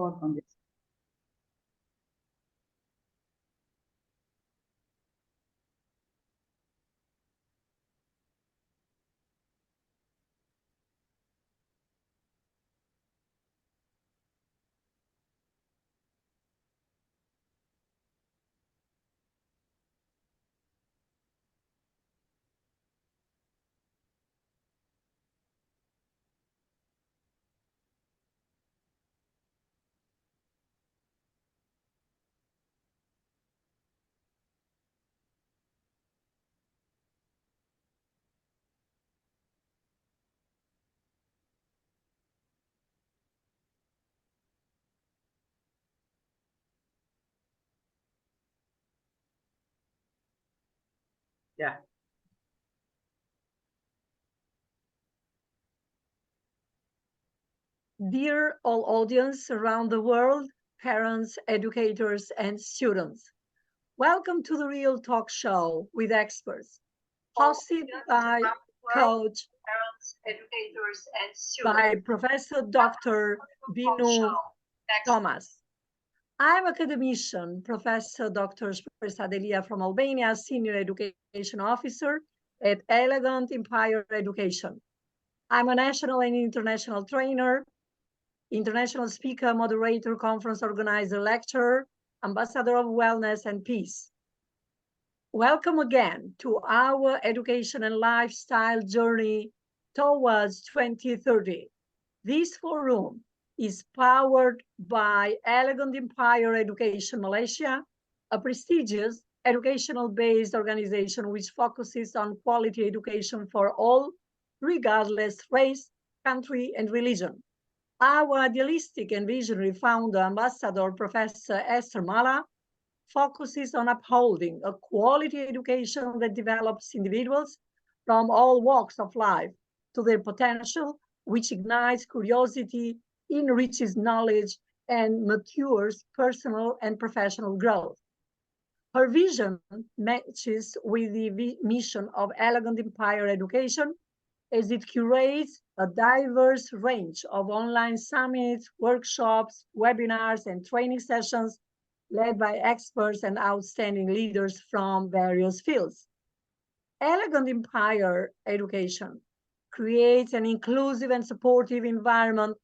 Scott on this. Yeah. Dear all audience around the world, parents, educators, and students, welcome to the Real Talk Show with experts, hosted by Coach, parents, educators, and by students. Professor Dr. Binu Thomas. I'm academician, Professor Dr. Persadelia from Albania, Senior Education Officer at Elegant Empire Education. I'm a national and international trainer, international speaker, moderator, conference organizer, lecturer, ambassador of wellness and peace. Welcome again to our education and lifestyle journey towards 2030. This forum is powered by Elegant Empire Education Malaysia, a prestigious educational-based organization which focuses on quality education for all, regardless race, country, and religion. Our idealistic and visionary founder, Ambassador Professor Esther Mala, focuses on upholding a quality education that develops individuals from all walks of life to their potential, which ignites curiosity, enriches knowledge, and matures personal and professional growth. Her vision matches with the mission of Elegant Empire Education as it curates a diverse range of online summits, workshops, webinars, and training sessions led by experts and outstanding leaders from various fields. Elegant Empire Education creates an inclusive and supportive environment,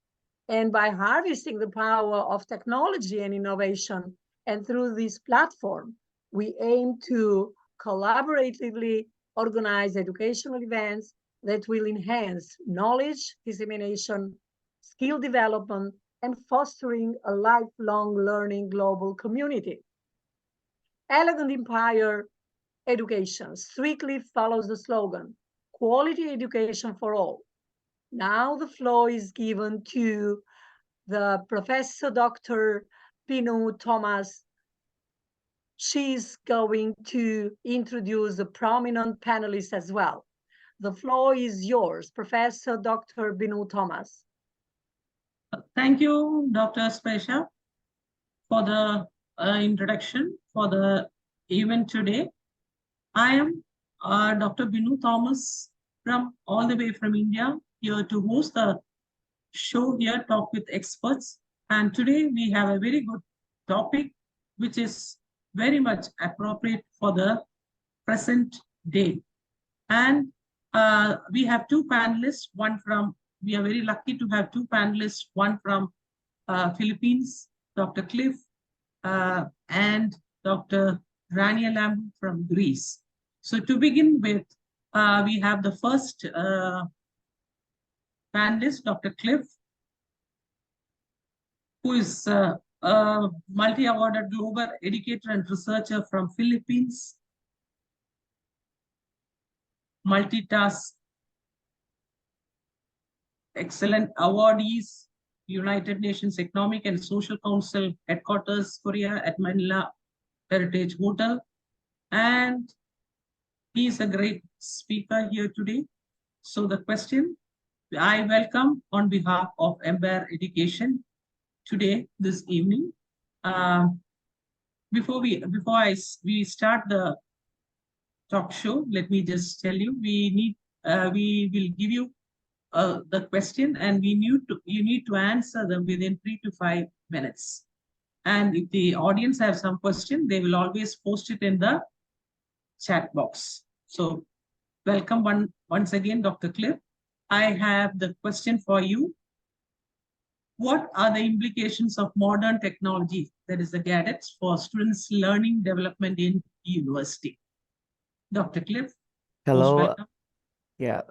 and by harnessing the power of technology and innovation, and through this platform, we aim to collaboratively organize educational events that will enhance knowledge dissemination, skill development, and fostering a lifelong learning global community. Elegant Empire Education strictly follows the slogan, quality education for all. Now the floor is given to the Professor Dr. Binu Thomas. She's going to introduce the prominent panelists as well. The floor is yours, Professor Dr. Binu Thomas. Thank you, Dr. Spesha, for the introduction for the event today. I am Dr. Binu Thomas from all the way from India, here to host the show here, Talk with Experts. And today we have a very good topic, which is very much appropriate for the present day. And we have two panelists, we are very lucky to have two panelists, one from Philippines, Dr. Cliff, and Dr. Rania Lambu from Greece. So to begin with, we have the first panelist, Dr. Cliff, who is a multi-awarded global educator and researcher from Philippines, multitask, excellent awardees, United Nations Economic and Social Council headquarters, Korea at Manila Heritage Hotel. And he is a great speaker here today. So the question I welcome on behalf of Empire Education today, this evening. Before we start the talk show, let me just tell you, we will give you the question, and you need to answer them within 3 to 5 minutes. And if the audience have some question, they will always post it in the chat box. So welcome once again, Dr. Cliff. I have the question for you. What are the implications of modern technology, that is the gadgets, for students' learning development in university? Dr. Cliff, most Hello. welcome. Yeah.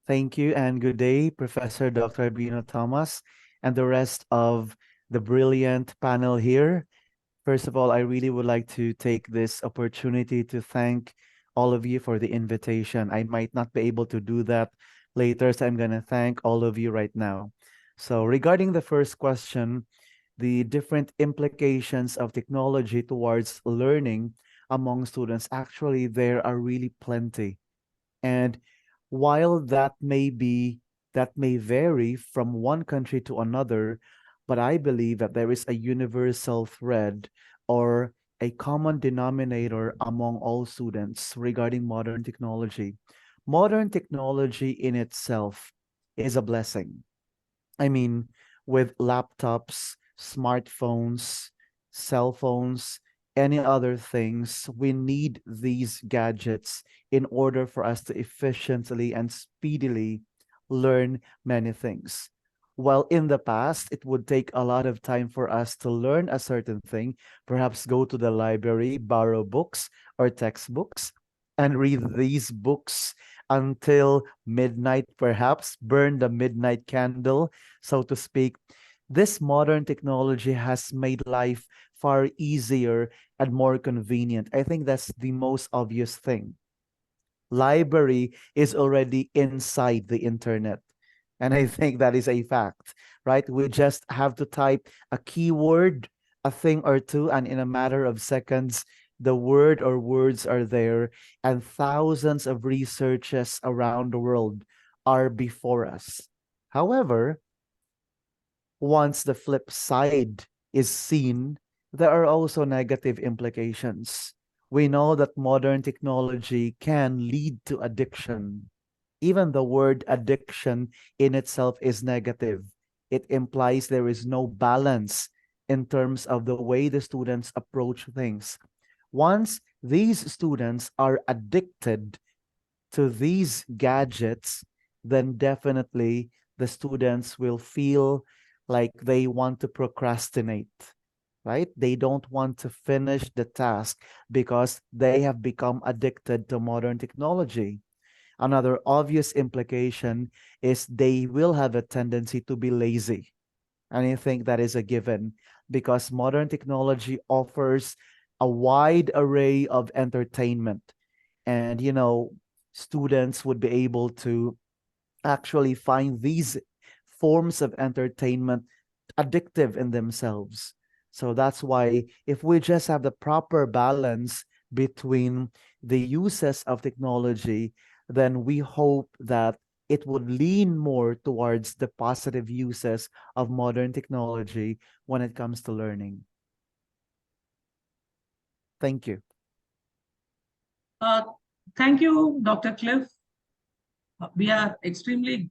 Thank you and good day, Professor Dr. Bino Thomas and the rest of the brilliant panel here. First of all, I really would like to take this opportunity to thank all of you for the invitation. I might not be able to do that later, so I'm going to thank all of you right now. So regarding the first question, the different implications of technology towards learning among students, actually, there are really plenty. And while that may vary from one country to another, but I believe that there is a universal thread or a common denominator among all students regarding modern technology. Modern technology in itself is a blessing. I mean, with laptops, smartphones, cell phones, any other things, we need these gadgets in order for us to efficiently and speedily learn many things. While in the past, it would take a lot of time for us to learn a certain thing, perhaps go to the library, borrow books or textbooks, and read these books until midnight, perhaps burn the midnight candle, so to speak. This modern technology has made life far easier and more convenient. I think that's the most obvious thing. Library is already inside the internet. And I think that is a fact, right? We just have to type a keyword, a thing or two, and in a matter of seconds, the word or words are there, and thousands of researches around the world are before us. However, once the flip side is seen, there are also negative implications. We know that modern technology can lead to addiction. Even the word addiction in itself is negative. It implies there is no balance in terms of the way the students approach things. Once these students are addicted to these gadgets, then definitely the students will feel like they want to procrastinate, right? They don't want to finish the task because they have become addicted to modern technology. Another obvious implication is they will have a tendency to be lazy. And I think that is a given because modern technology offers a wide array of entertainment. And, students would be able to actually find these forms of entertainment addictive in themselves. So that's why if we just have the proper balance between the uses of technology, then we hope that it would lean more towards the positive uses of modern technology when it comes to learning. Thank you. Thank you, Dr. Cliff. We are extremely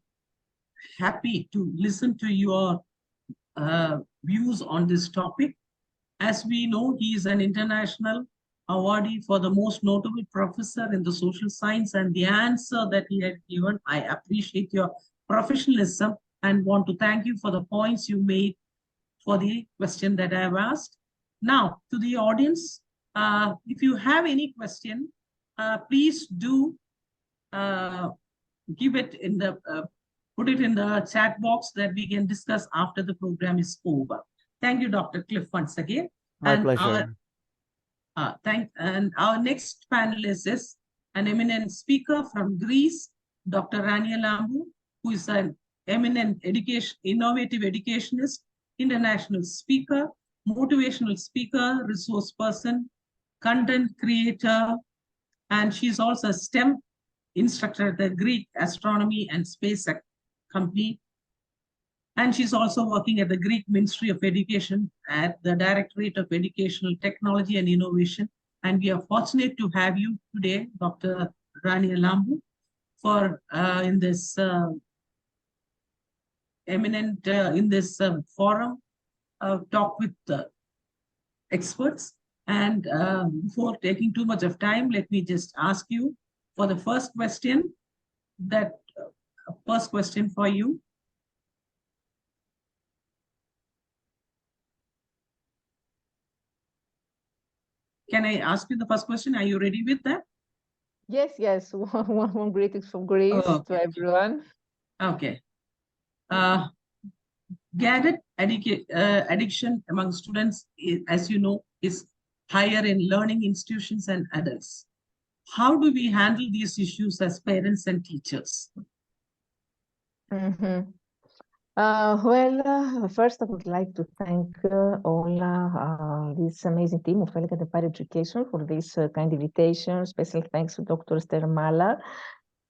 happy to listen to your views on this topic. As we know, he is an international awardee for the most notable professor in the social science, and the answer that he had given, I appreciate your professionalism and want to thank you for the points you made for the question that I have asked. Now, to the audience, if you have any question, please do give it in the put it in the chat box that we can discuss after the program is over. Thank you, Dr. Cliff, once again. My pleasure. Our next panelist is an eminent speaker from Greece, Dr. Rania Lambu, who is an eminent innovative educationist, international speaker, motivational speaker, resource person, content creator, and she's also a STEM instructor at the Greek Astronomy and Space Company. And she's also working at the Greek Ministry of Education at the Directorate of Educational Technology and Innovation. And we are fortunate to have you today, Dr. Rania Lambu, for in this eminent in this forum. talk with the experts. And before taking too much of time, let me just ask you for the first question. That first question for you. Can I ask you the first question? Are you ready with that? Yes, yes. One greetings from Greece to everyone. Okay. Gadget addiction among students, as you know, is higher in learning institutions and adults. How do we handle these issues as parents and teachers? First, I would like to thank all this amazing team of Elegant Higher Education for this kind invitation. Special thanks to Dr. Esther Mala.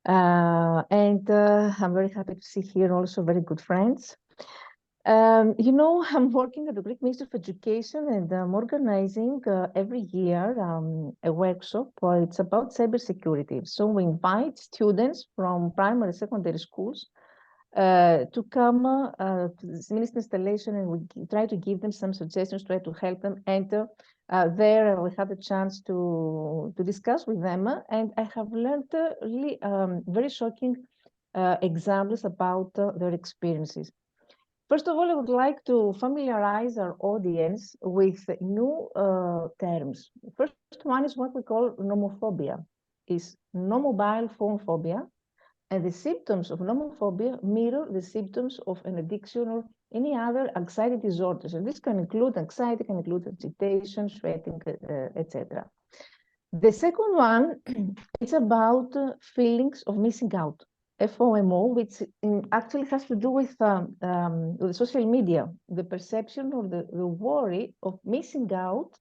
And I'm very happy to see here also very good friends. You know, I'm working at the Greek Ministry of Education, and I'm organizing every year a workshop. It's about cybersecurity. So we invite students from primary and secondary schools to come to this ministry installation, and we try to give them some suggestions, try to help them enter. There we have a chance to discuss with them, and I have learned really very shocking examples about their experiences. First of all, I would like to familiarize our audience with new terms. First one is what we call nomophobia. Is no mobile phone phobia, and the symptoms of nomophobia mirror the symptoms of an addiction or any other anxiety disorders. And this can include anxiety, can include agitation, sweating, etc. The second one is about feelings of missing out. FOMO, which actually has to do with the social media, the perception or the worry of missing out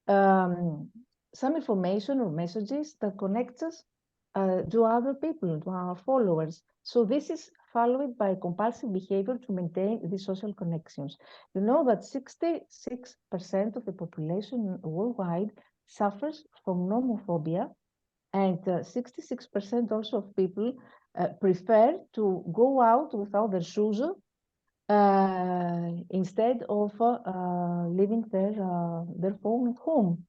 some information or messages that connects us to other people, to our followers. So this is followed by compulsive behavior to maintain these social connections. You know that 66% of the population worldwide suffers from nomophobia, and 66% also of people prefer to go out without their shoes instead of leaving their phone at home.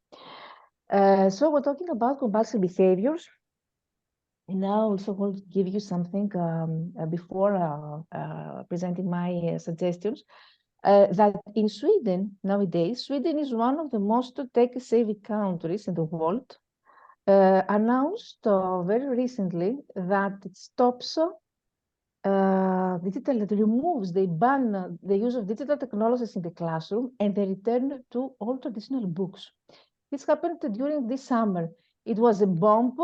So we're talking about compulsive behaviors. And now I also want to give you something before presenting my suggestions. That in Sweden nowadays, Sweden is one of the most tech-savvy countries in the world. Announced very recently that it stops digital, it removes, they ban the use of digital technologies in the classroom, and they return to all traditional books. This happened during this summer. It was a bomb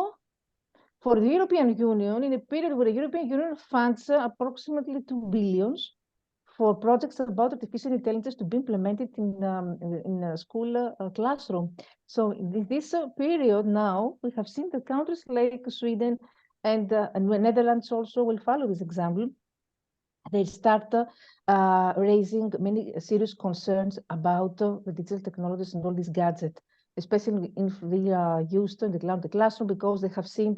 for the European Union in a period where the European Union funds approximately 2 billion for projects about artificial intelligence to be implemented in a school classroom. So in this period now, we have seen that countries like Sweden and Netherlands also will follow this example. They start raising many serious concerns about the digital technologies and all these gadgets, especially if they are used in the classroom, because they have seen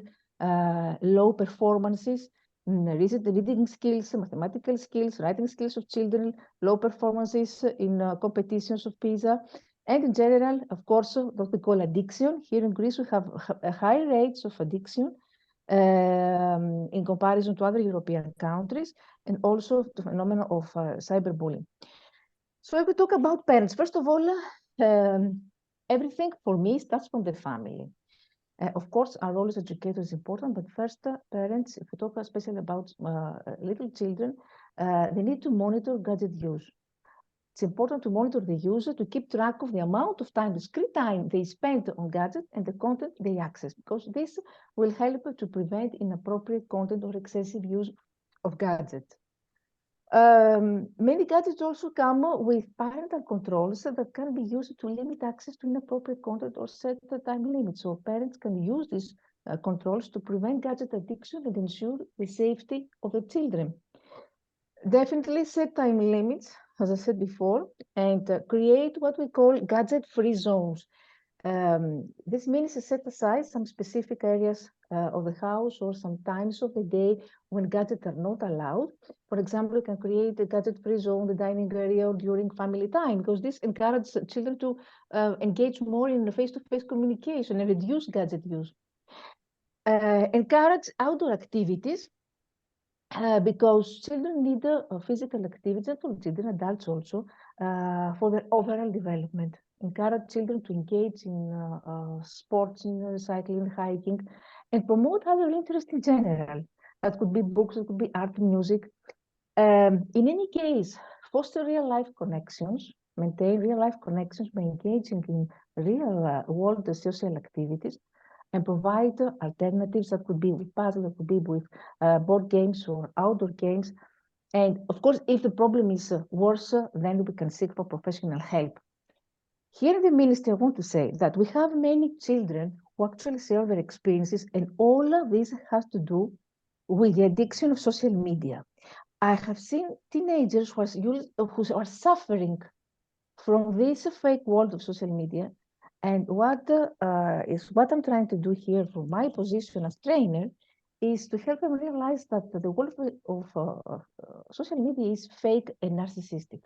low performances in reading skills, mathematical skills, writing skills of children, low performances in competitions of PISA, and in general, of course, what we call addiction. Here in Greece, we have high rates of addiction in comparison to other European countries, and also the phenomenon of cyberbullying. So if we talk about parents, first of all, everything for me starts from the family. Of course, our role as educators is important, but first, parents, if we talk especially about little children, they need to monitor gadget use. It's important to monitor the user, to keep track of the amount of time, the screen time they spend on gadget and the content they access, because this will help to prevent inappropriate content or excessive use of gadgets. Many gadgets also come with parental controls that can be used to limit access to inappropriate content or set the time limits. So parents can use these controls to prevent gadget addiction and ensure the safety of the children. Definitely set time limits, as I said before, and create what we call gadget-free zones. This means set aside some specific areas of the house or some times of the day when gadgets are not allowed. For example, you can create a gadget-free zone, the dining area, or during family time, because this encourages children to engage more in face-to-face communication and reduce gadget use. Encourage outdoor activities because children need physical activities, not only children, adults also, for their overall development. Encourage children to engage in sports, in cycling, hiking, and promote other interests in general. That could be books, it could be art, music. In any case, foster real-life connections, maintain real-life connections by engaging in real-world social activities, and provide alternatives that could be with puzzles, that could be with board games or outdoor games. And of course, if the problem is worse, then we can seek for professional help. Here in the ministry, I want to say that we have many children who actually share their experiences, and all of this has to do with the addiction of social media. I have seen teenagers who are suffering from this fake world of social media. And what I'm trying to do here from my position as trainer is to help them realize that the world of social media is fake and narcissistic.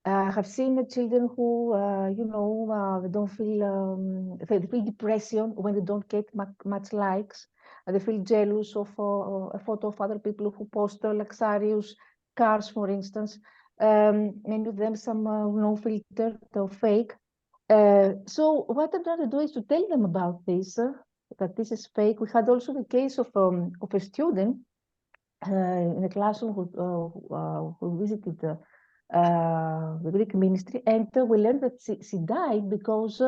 I have seen children who, they don't feel, they feel depression when they don't get much likes. They feel jealous of a photo of other people who post luxurious cars, for instance. Many of them, some no filter, they're fake. So what I'm trying to do is to tell them about this, that this is fake. We had also the case of a student in a classroom who visited the Greek ministry, and we learned that she died because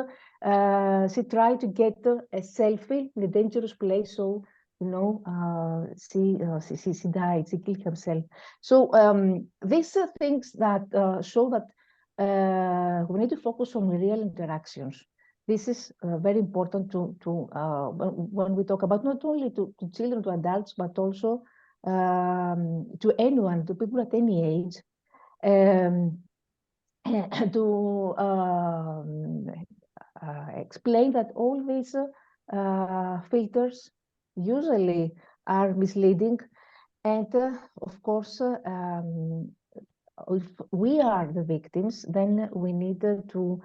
she tried to get a selfie in a dangerous place. So, she died, she killed herself. So these are things that show that we need to focus on real interactions. This is very important when we talk about not only to children, to adults, but also to anyone, to people at any age, to explain that all these filters usually are misleading. And of course, if we are the victims, then we need to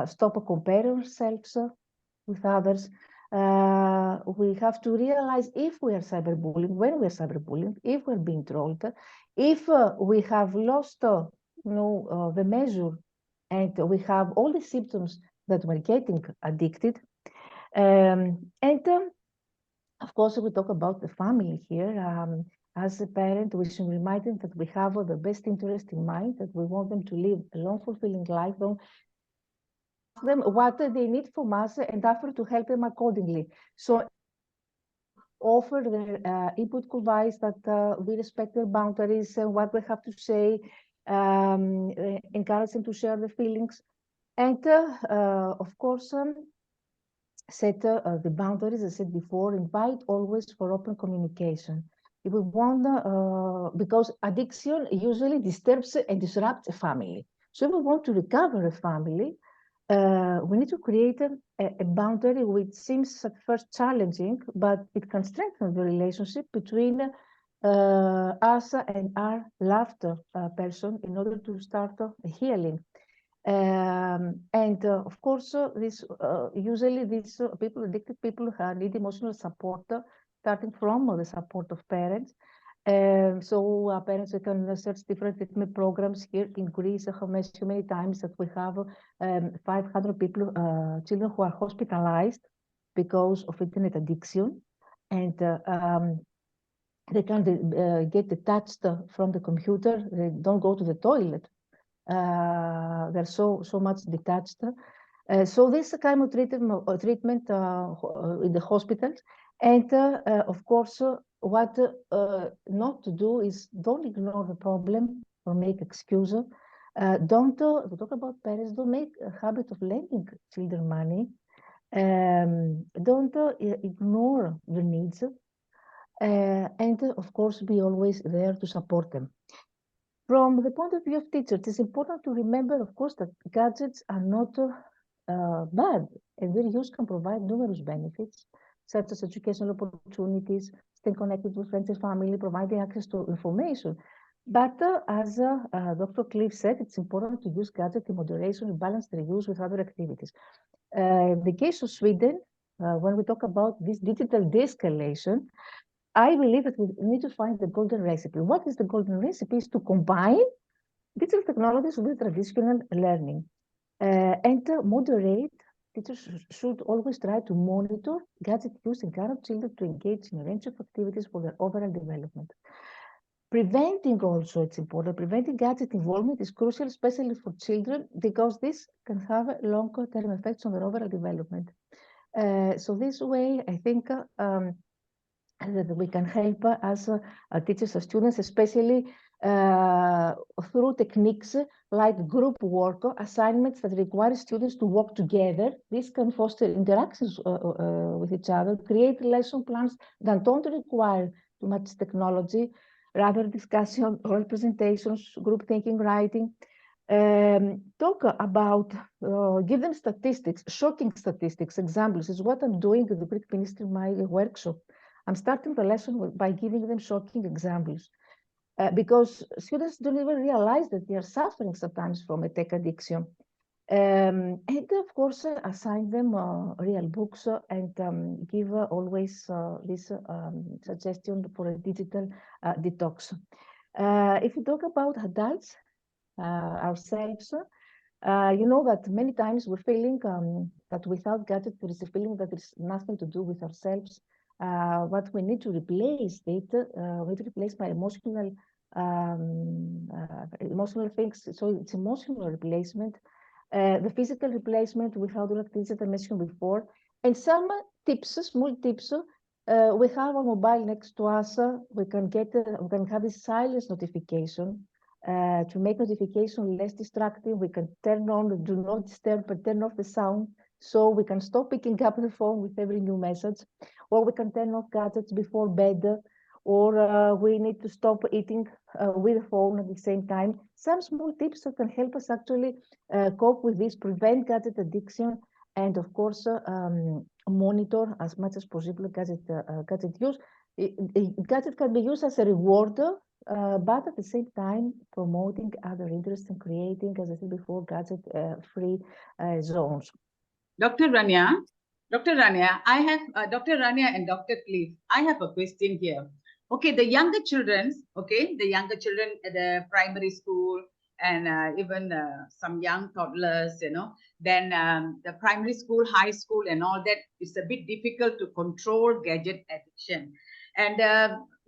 stop comparing ourselves with others. We have to realize if we are cyberbullying, when we are cyberbullying, if we're being trolled, if we have lost the measure and we have all the symptoms that we're getting addicted. Of course, we talk about the family here. As a parent, we should remind them that we have the best interest in mind, that we want them to live a long, fulfilling life. Them what they need from us and offer to help them accordingly. So offer their input advice that we respect their boundaries and what they have to say, encourage them to share their feelings, and of course, set the boundaries, as I said before, invite always for open communication. If we want, because addiction usually disturbs and disrupts a family. So if we want to recover a family, we need to create a boundary which seems at first challenging, but it can strengthen the relationship between us and our loved person in order to start healing. Of course, usually these people, addicted people, need emotional support, starting from the support of parents. So parents can search different treatment programs here in Greece. I have mentioned many times that we have 500 people, children who are hospitalized because of internet addiction, and they can't get detached from the computer. They don't go to the toilet. They're so much detached. So this kind of treatment in the hospitals, and of course, what not to do is don't ignore the problem or make excuses. Don't to talk about parents. Don't make a habit of lending children money. Don't ignore their needs, and of course, be always there to support them. From the point of view of teachers, it's important to remember, of course, that gadgets are not bad, and their use can provide numerous benefits, such as educational opportunities, staying connected with friends and family, providing access to information. But as Dr. Cliff said, it's important to use gadgets in moderation and balance their use with other activities. In the case of Sweden, when we talk about this digital de-escalation, I believe that we need to find the golden recipe. What is the golden recipe? Is to combine digital technologies with traditional learning and moderate. Teachers should always try to monitor gadget use and encourage children to engage in a range of activities for their overall development. Preventing also, it's important, preventing gadget involvement is crucial, especially for children, because this can have longer term effects on their overall development. So this way, I think that we can help as teachers and students, especially through techniques like group work, assignments that require students to work together. This can foster interactions with each other, create lesson plans that don't require too much technology, rather discussion, oral presentations, group thinking, writing. Talk about, give them statistics, shocking statistics, examples is what I'm doing in the Greek Ministry in my workshop. I'm starting the lesson by giving them shocking examples because students don't even realize that they are suffering sometimes from a tech addiction. And of course, assign them real books and give always this suggestion for a digital detox. If you talk about adults, ourselves, you know that many times we're feeling that without gadget, there is a feeling that there's nothing to do with ourselves. What we need to replace it, we need to replace my emotional things. So it's emotional replacement, the physical replacement with outdoor activities that I mentioned before, and some tips, small tips. We have our mobile next to us. We can have this silence notification. To make notification less distracting, we can turn on the do not disturb, but turn off the sound so we can stop picking up the phone with every new message, or we can turn off gadgets before bed, or we need to stop eating with the phone at the same time. Some small tips that can help us actually cope with this, prevent gadget addiction, and of course, monitor as much as possible gadget use. Gadget can be used as a rewarder, but at the same time, promoting other interests and creating, as I said before, gadget-free zones. Dr. Rania, I have Dr. Rania and Dr. Cliff. I have a question here. Okay, the younger children, at the primary school and even some young toddlers, then the primary school, high school, and all that, it's a bit difficult to control gadget addiction. And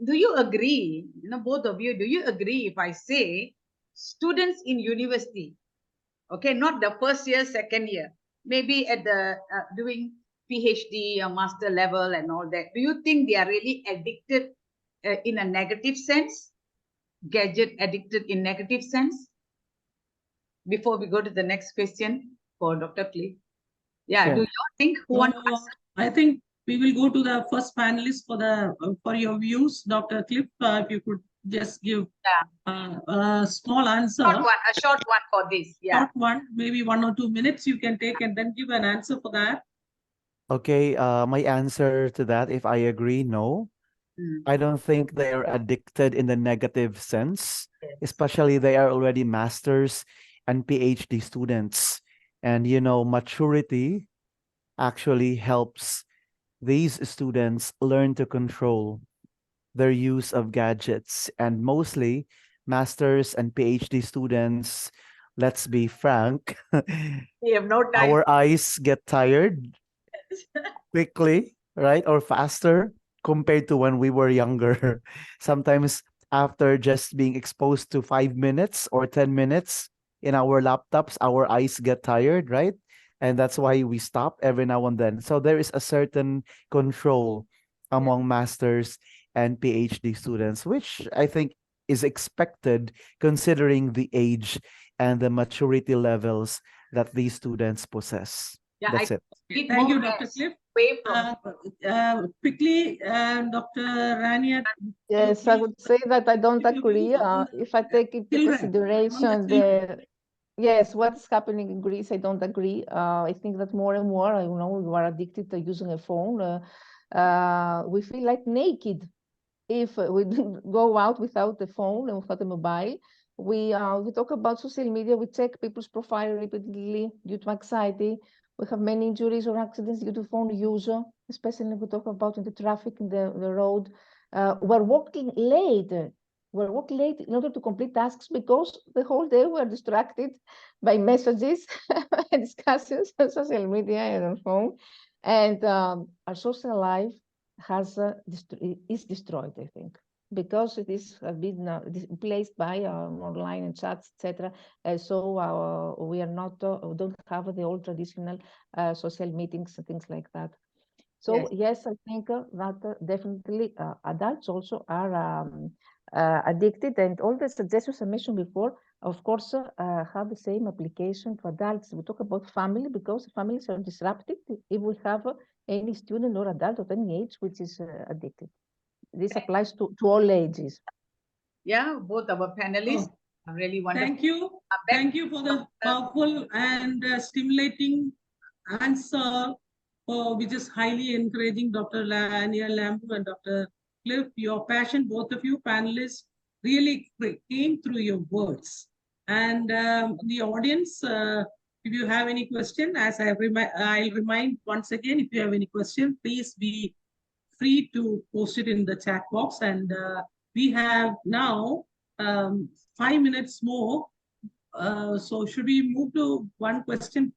do you agree, both of you, do you agree if I say students in university, okay, not the first year, second year, maybe at the doing PhD or master level and all that, do you think they are really addicted in a negative sense? Gadget addicted in negative sense? Before we go to the next question for Dr. Cliff. Yeah, Okay. do you think who want to answer? I think we will go to the first panelist for your views, Dr. Cliff. If you could just give a small answer. A short one for this. Yeah. Short one, maybe 1 or 2 minutes you can take and then give an answer for that. Okay, my answer to that, if I agree, no. I don't think they are addicted in the negative sense, especially they are already masters and PhD students. And, maturity actually helps these students learn to control their use of gadgets. And mostly masters and PhD students, let's be frank, We have no time. our eyes get tired quickly, right? Or faster compared to when we were younger. Sometimes after just being exposed to 5 minutes or 10 minutes in our laptops, our eyes get tired, right? And that's why we stop every now and then. So there is a certain control among masters and PhD students, which I think is expected considering the age and the maturity levels that these students possess. Yeah, That's it. Thank you, Dr. Cliff. Quickly, Dr. Rania. Yes, I would say that I don't agree. If I take into Children, consideration among the Yes, what's happening in Greece, I don't agree. I think that more and more, we are addicted to using a phone. We feel like naked if we go out without the phone and without the mobile. We talk about social media. We check people's profile repeatedly due to anxiety. We have many injuries or accidents due to phone use, especially if we talk about in the traffic, in the road. We're walking late. We're walking late in order to complete tasks because the whole day we're distracted by messages and discussions on social media and on phone. And our social life is destroyed, I think, because it is been replaced by online and chats, etc. So we are not don't have the old traditional social meetings and things like that. So yes, I think that definitely adults also are addicted, and all the suggestions I mentioned before, of course, have the same application to adults. We talk about family because families are disrupted if we have any student or adult of any age which is addicted. This applies to all ages. Yeah, both our panelists are really wonderful. Thank you. Thank you for the powerful and stimulating answer, which is highly encouraging, Dr. Lania Lambu and Dr. Cliff. Your passion, both of you panelists, really came through your words. And the audience, if you have any question, as I'll remind once again, if you have any question, please be free to post it in the chat box. And we have now 5 minutes more. So should we move to one question,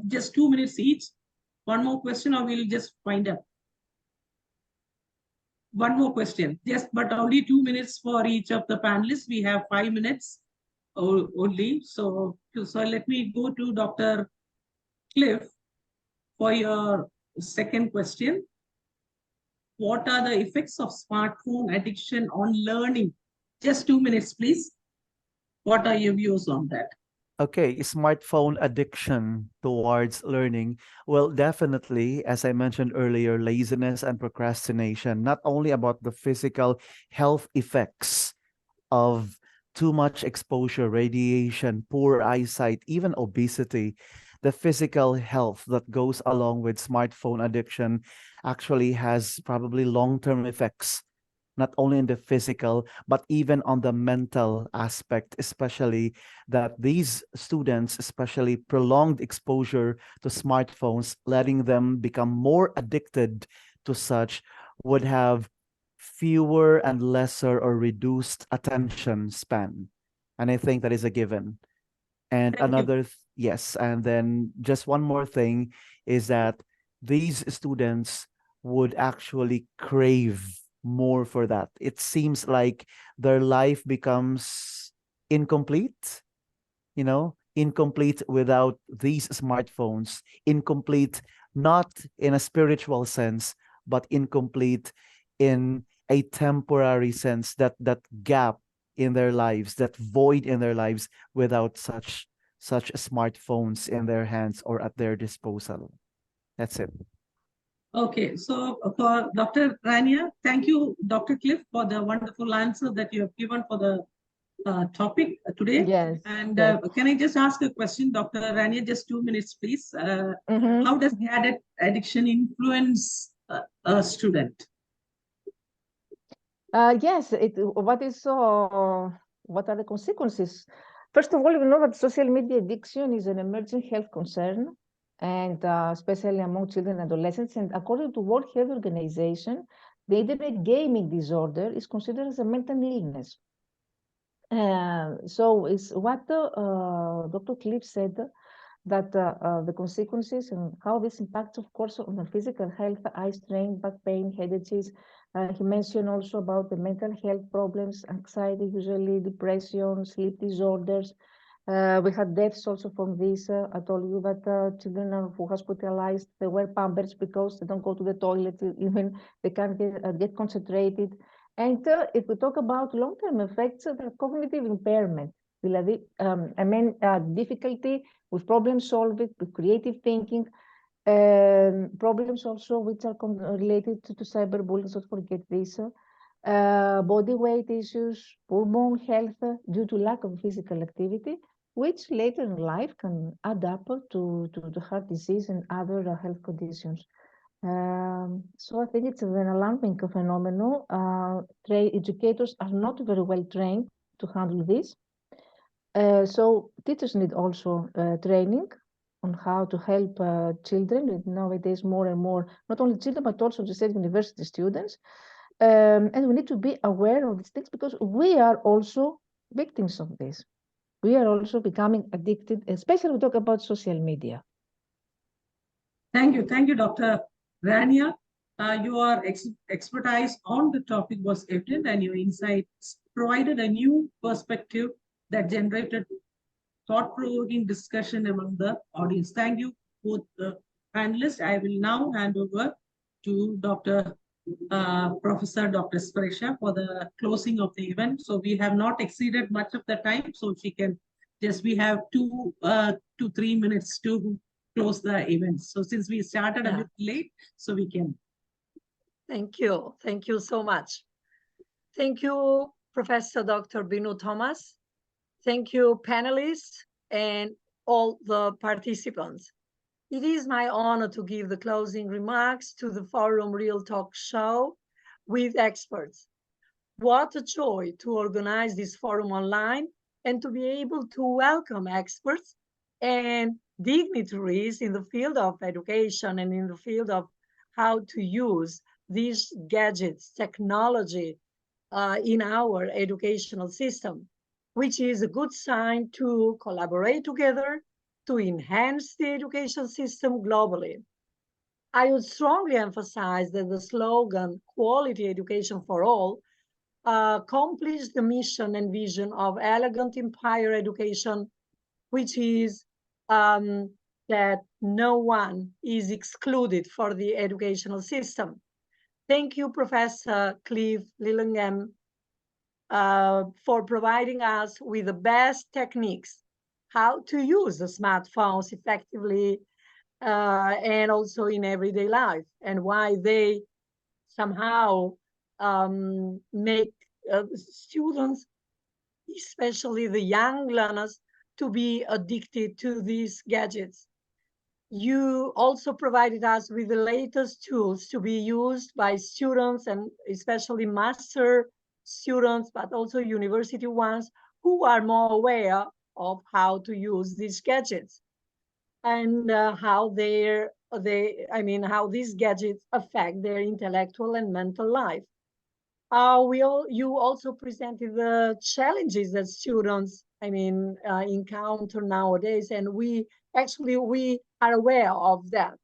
just 2 minutes each? One more question, or we'll just wind up? One more question, yes, but only 2 minutes for each of the panelists. We have 5 minutes only. So let me go to Dr. Cliff for your second question. What are the effects of smartphone addiction on learning? Just 2 minutes, please. What are your views on that? Okay, smartphone addiction towards learning. Well, definitely, as I mentioned earlier, laziness and procrastination, not only about the physical health effects of too much exposure, radiation, poor eyesight, even obesity, the physical health that goes along with smartphone addiction actually has probably long-term effects, not only in the physical, but even on the mental aspect, especially that these students, especially prolonged exposure to smartphones, letting them become more addicted to such, would have fewer and lesser or reduced attention span. And I think that is a given. And yes, and then just one more thing is that these students would actually crave more for that. It seems like their life becomes incomplete, incomplete without these smartphones, incomplete not in a spiritual sense, but incomplete in a temporary sense, that gap in their lives, that void in their lives without such smartphones in their hands or at their disposal. That's it. Okay, so for Dr. Rania, thank you, Dr. Cliff, for the wonderful answer that you have given for the topic today. Yes. And yes. Can I just ask a question, Dr. Rania, just 2 minutes, please? How does gadget addiction influence a student? Yes, what are the consequences? First of all, we know that social media addiction is an emerging health concern, and especially among children and adolescents. And according to World Health Organization, the internet gaming disorder is considered as a mental illness. So it's what Dr. Cliff said, that the consequences and how this impacts, of course, on the physical health, eye strain, back pain, headaches. He mentioned also about the mental health problems, anxiety, usually depression, sleep disorders. We had deaths also from this. I told you that children who hospitalized, they wear Pampers because they don't go to the toilet, even they can't get concentrated. And if we talk about long-term effects, the cognitive impairment, difficulty with problem solving, with creative thinking, problems also which are related to cyberbullying, don't forget this, body weight issues, poor bone health due to lack of physical activity, which later in life can add up to the heart disease and other health conditions. So I think it's an alarming phenomenon. Educators are not very well trained to handle this. So teachers need also training on how to help children. And nowadays, more and more, not only children, but also the state university students. And we need to be aware of these things because we are also victims of this. We are also becoming addicted, especially when we talk about social media. Thank you, Dr. Rania. Your expertise on the topic was evident, and your insights provided a new perspective that generated thought-provoking discussion among the audience. Thank you, both the panelists. I will now hand over to Professor Dr. Sparisha for the closing of the event. So we have not exceeded much of the time, so she can we have 2 to 3 minutes to close the event. So since we started a bit late, so we can. Thank you. Thank you so much. Thank you, Professor Dr. Binu Thomas. Thank you, panelists and all the participants. It is my honor to give the closing remarks to the Forum Real Talk show with experts. What a joy to organize this forum online and to be able to welcome experts and dignitaries in the field of education and in the field of how to use these gadgets, technology in our educational system, which is a good sign to collaborate together to enhance the education system globally. I would strongly emphasize that the slogan, quality education for all, accomplished the mission and vision of elegant empire education, which is that no one is excluded for the educational system. Thank you, Professor Cliff Lillingham, for providing us with the best techniques, how to use the smartphones effectively and also in everyday life, and why they somehow make students, especially the young learners, to be addicted to these gadgets. You also provided us with the latest tools to be used by students and especially master students, but also university ones who are more aware of how to use these gadgets and how how these gadgets affect their intellectual and mental life. You also presented the challenges that students, encounter nowadays, and we are aware of that.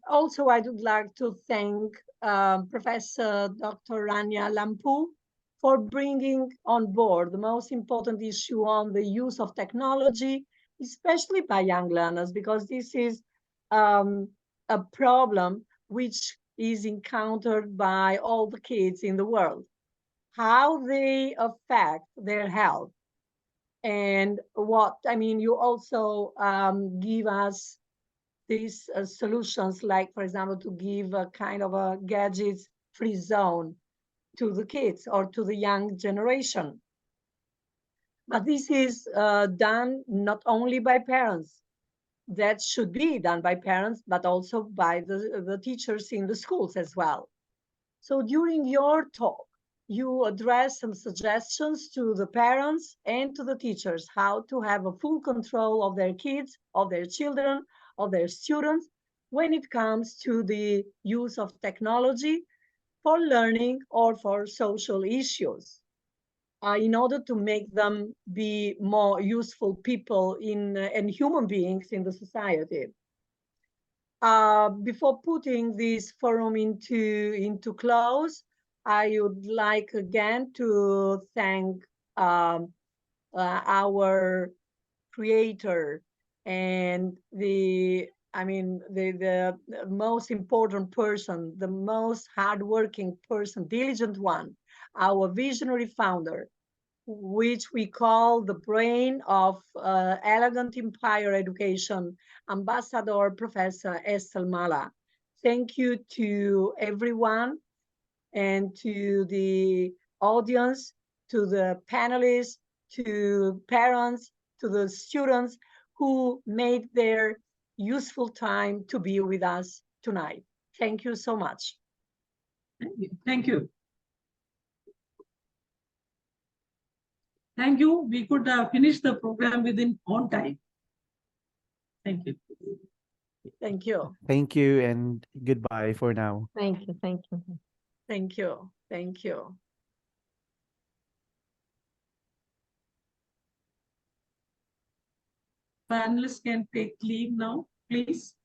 Also, I would like to thank Professor Dr. Rania Lampu for bringing on board the most important issue on the use of technology, especially by young learners, because this is a problem which is encountered by all the kids in the world, how they affect their health. And you also give us these solutions, like, for example, to give a kind of a gadgets-free zone to the kids or to the young generation. But this is done not only by parents. That should be done by parents, but also by the teachers in the schools as well. So during your talk, you address some suggestions to the parents and to the teachers, how to have a full control of their kids, of their children, of their students, when it comes to the use of technology for learning or for social issues, in order to make them be more useful people and human beings in the society. Before putting this forum into close, I would like again to thank our creator and the most important person, the most hardworking person, diligent one, our visionary founder, which we call the brain of elegant empire education, Ambassador Professor Estelle Mala. Thank you to everyone and to the audience, to the panelists, to parents, to the students who made their useful time to be with us tonight. Thank you so much. Thank you. Thank you. We could finish the program within on time. Thank you. Thank you. Thank you and goodbye for now. Thank you. Thank you. Thank you. Thank you. Panelists can take leave now, please.